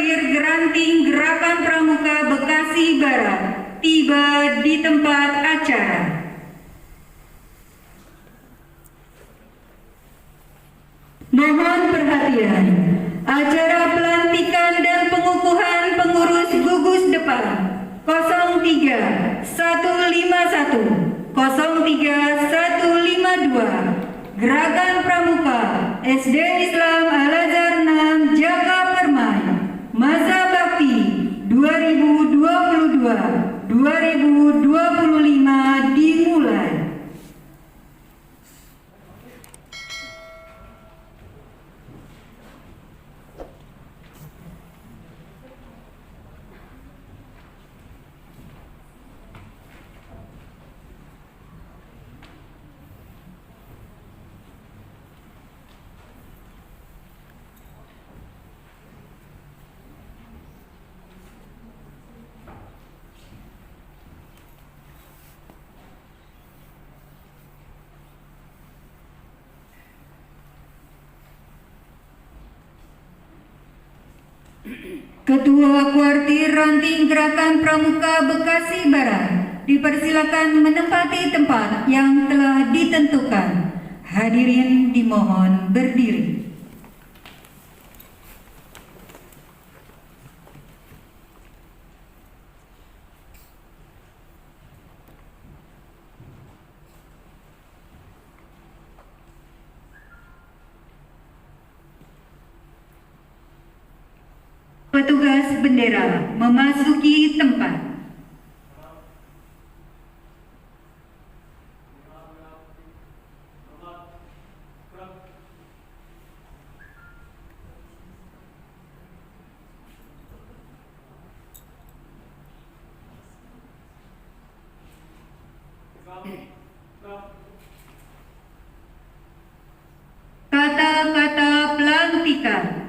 Koramil Geranting Gerakan Pramuka Bekasi Barat tiba di tempat acara. Mohon perhatian, acara pelantikan dan pengukuhan pengurus gugus depan 03 151 03 152 Gerakan Pramuka SD Islam Al-Azhar 6 Jaga Permai Masa Bakti 2022-2025 dimulai. Ketua Kuartir Ranting Gerakan Pramuka Bekasi Barat dipersilakan menempati tempat yang telah ditentukan. Hadirin dimohon berdiri. Petugas bendera memasuki tempat. Kata-kata pelantikan.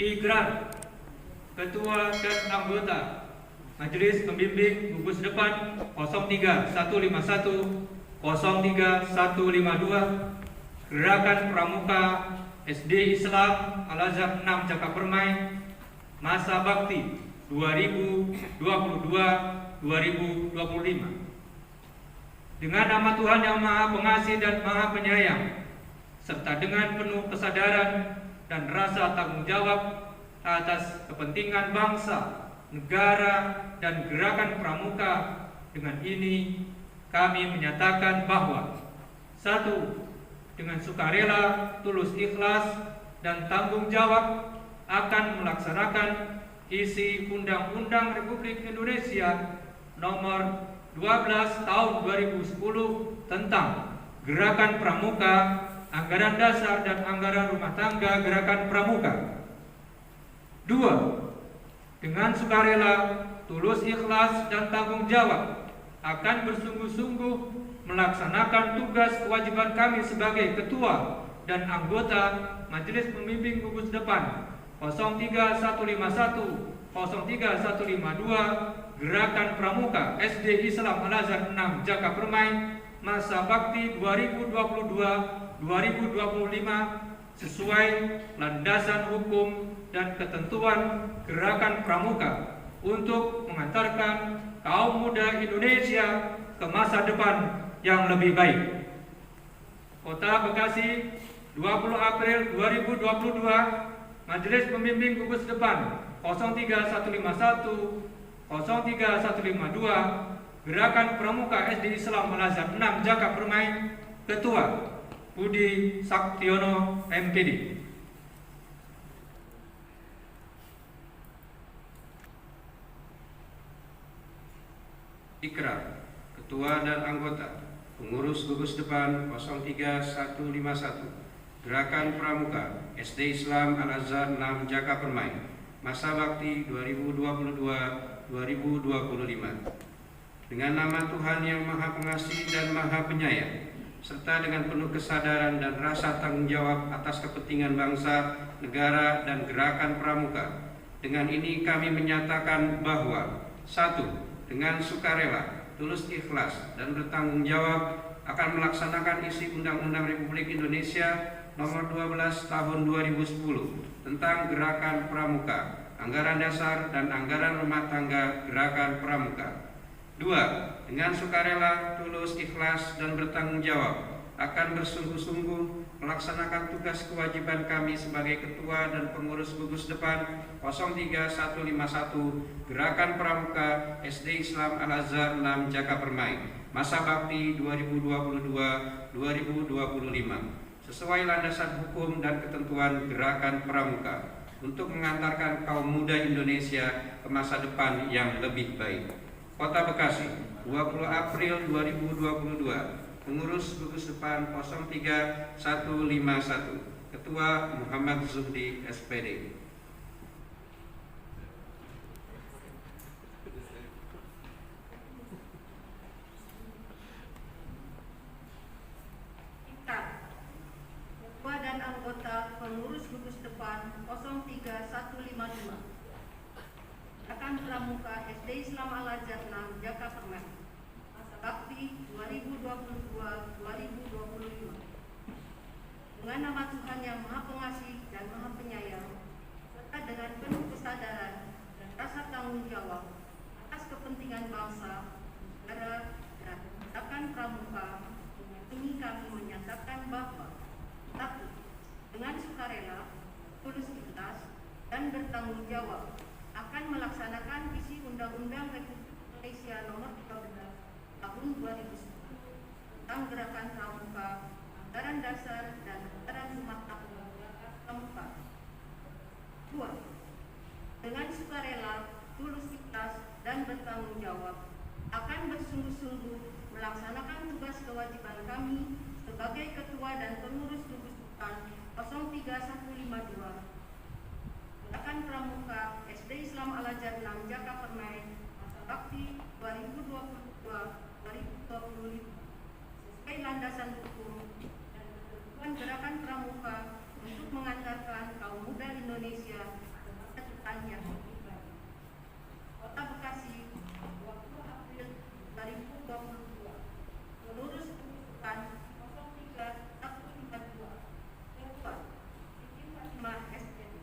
Ikrar. Ketua dan anggota Majelis Pembimbing Gugus Depan 03151 03152 Gerakan Pramuka SD Islam Al-Azhar 6 Jakapermai Masa Bakti 2022-2025. Dengan nama Tuhan yang Maha Pengasih dan Maha Penyayang, serta dengan penuh kesadaran dan rasa tanggung jawab atas kepentingan bangsa, negara, dan gerakan pramuka, dengan ini kami menyatakan bahwa 1. Dengan sukarela, tulus ikhlas, dan tanggung jawab akan melaksanakan isi Undang-Undang Republik Indonesia Nomor 12 Tahun 2010 tentang Gerakan Pramuka, Anggaran Dasar dan Anggaran Rumah Tangga Gerakan Pramuka. 2. Dengan sukarela, tulus ikhlas, dan tanggung jawab akan bersungguh-sungguh melaksanakan tugas kewajiban kami sebagai ketua dan anggota Majelis Pembimbing Gugus Depan 03151 03152 Gerakan Pramuka SD Islam Al-Azhar 6 Jakapermai Masa Bakti 2022-2025 sesuai landasan hukum dan ketentuan Gerakan Pramuka untuk mengantarkan kaum muda Indonesia ke masa depan yang lebih baik. Kota Bekasi, 20 April 2022, Majelis Pembimbing Gugus Depan 03151 03152 Gerakan Pramuka SD Islam Al-Azhar 6 Jakapermai, Ketua Budi Saktiono MPD. Ikrar. Ketua dan anggota Pengurus Gugus Depan 03151 Gerakan Pramuka SD Islam Al-Azhar 6 Jakapermai Masa Bakti 2022-2025. Dengan nama Tuhan yang Maha Pengasih dan Maha Penyayang, serta dengan penuh kesadaran dan rasa tanggung jawab atas kepentingan bangsa, negara, dan gerakan pramuka, dengan ini kami menyatakan bahwa 1. Dengan sukarela, tulus ikhlas, dan bertanggung jawab akan melaksanakan isi Undang-Undang Republik Indonesia Nomor 12 Tahun 2010 tentang Gerakan Pramuka, Anggaran Dasar dan Anggaran Rumah Tangga Gerakan Pramuka. 2. Dengan sukarela, tulus ikhlas, dan bertanggung jawab akan bersungguh-sungguh melaksanakan tugas kewajiban kami sebagai ketua dan pengurus gugus depan 03151 Gerakan Pramuka SD Islam Al-Azhar 6 Jakapermai Masa Bakti 2022-2025 sesuai landasan hukum dan ketentuan Gerakan Pramuka untuk mengantarkan kaum muda Indonesia ke masa depan yang lebih baik. Kota Bekasi, 20 April 2022, Pengurus Gugus Depan 03151, Ketua Muhammad Zuhdi SPD. Ketua dan anggota Pengurus Gugus Depan 03152 Gerakan Pramuka SD Islam Al-Azhar 6 Jakapermai Masa Bakti 2022-2025. Dengan nama Tuhan yang Maha Pengasih dan Maha Penyayang, serta dengan penuh kesadaran dan rasa tanggung jawab atas kepentingan bangsa, negara, dan gerakan pramuka, ini kami menyatakan bahwa 1. Dengan sukarela, tulus ikhlas, dan bertanggung jawab akan melaksanakan isi Undang-Undang Republik Indonesia Nomor 13 Tahun 2010 tentang Gerakan Pramuka, Anggaran Dasar dan Anggaran Rumah Tangga Pramuka. 2. Dengan sukarela, tulus ikhlas, dan bertanggung jawab akan bersungguh-sungguh melaksanakan tugas kewajiban kami sebagai ketua dan pengurus gugus depan 03152 Gerakan Pramuka SD Islam Al-Azhar 6 Jakapermai Masa Bakti 2022-2025 sesuai landasan hukum dan ketentuan Gerakan Pramuka untuk mengantarkan kaum muda Indonesia ke masa depan yang lebih baik. Kota Bekasi, 20 April 2022. Pengurus Kepengurusan 03-152. Ketua Siti Fatimah SPD.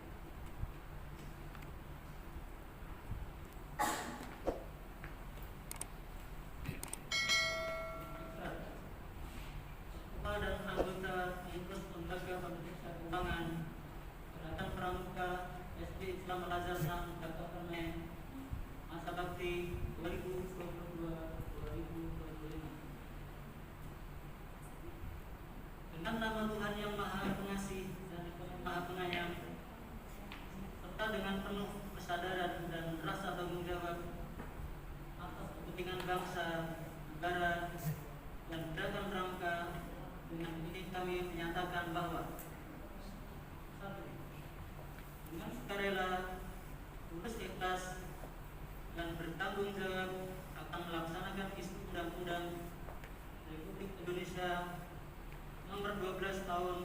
Ketua dan anggota pengurus lembaga pemeriksa keuangan Gerakan Pramuka SD Islam Al Azhar 6 Jakarta Permai masa bakti 2022-2025. Dengan nama Tuhan yang Maha Pengasih dan Maha Penyayang, serta dengan penuh kesadaran dan rasa tanggung jawab atas kepentingan bangsa, negara, dan gerakan Pramuka, dengan ini kami menyatakan bahwa 1. Dengan sukarela, tulus ikhlas, dan bertanggung jawab akan melaksanakan isi Undang-Undang Republik Indonesia Nomor 12 Tahun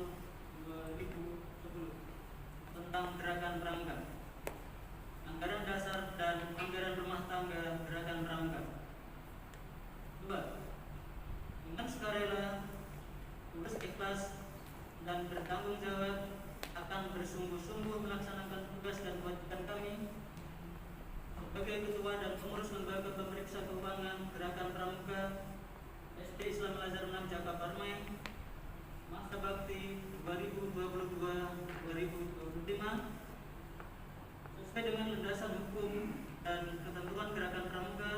2010 tentang Gerakan Pramuka, Anggaran Dasar dan Anggaran Rumah Tangga Gerakan Pramuka. 2. Dengan sukarela, tulus ikhlas, dan bertanggung jawab akan bersungguh-sungguh melaksanakan tugas dan kewajiban kami sebagai Ketua dan Pengurus Lembaga Pemeriksa Keuangan Gerakan Pramuka SD Islam Al Azhar 6 Jakarta Permai masa bakti 2022-2025 sesuai dengan landasan hukum dan ketentuan Gerakan Pramuka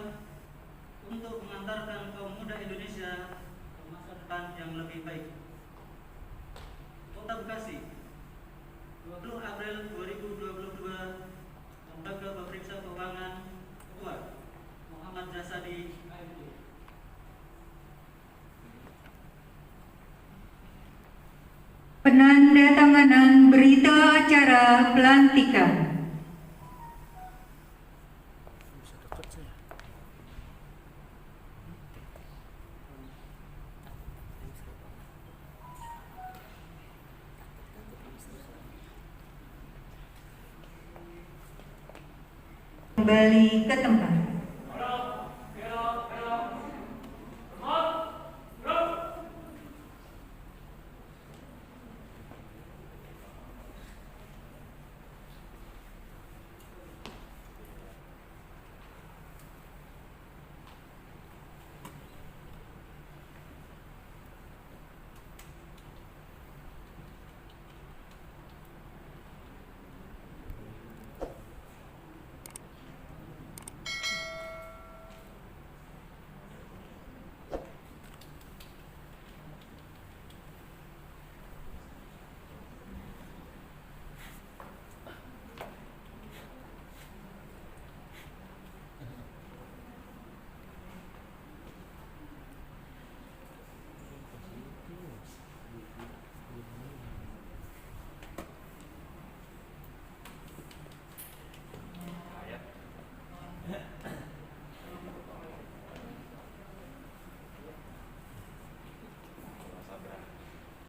untuk mengantarkan kaum muda Indonesia ke masa depan yang lebih baik. Kota Bekasi, 20 April 2022. Lembaga Pemeriksa Keuangan, Ketua Muhammad Jasadi, AMD. Penandatanganan berita acara pelantikan. Kembali ke tempat.